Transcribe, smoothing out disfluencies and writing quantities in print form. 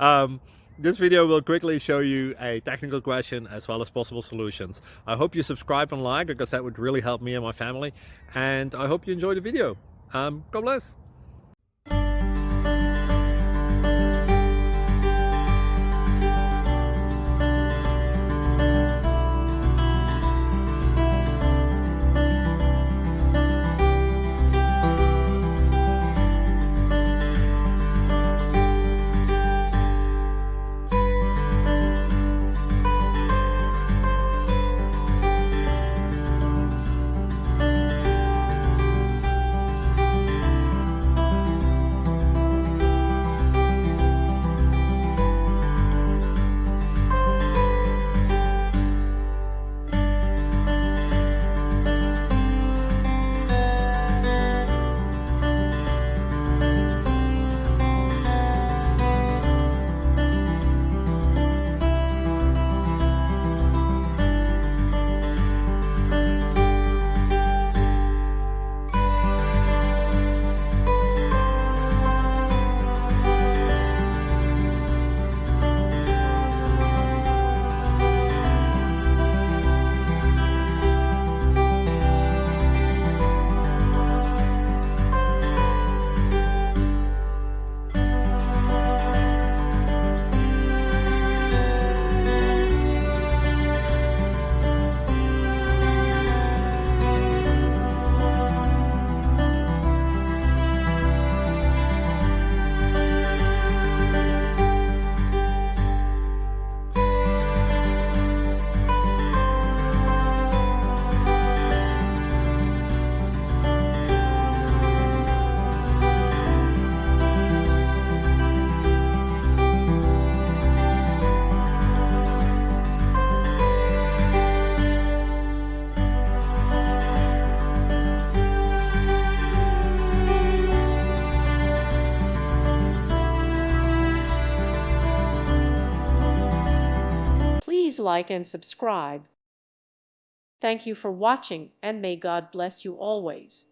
um, this video will quickly show you a technical question as well as possible solutions. I hope you subscribe and like, because that would really help me and my family. And I hope you enjoy the video. God bless. Please like and subscribe. Thank you for watching, and may God bless you always.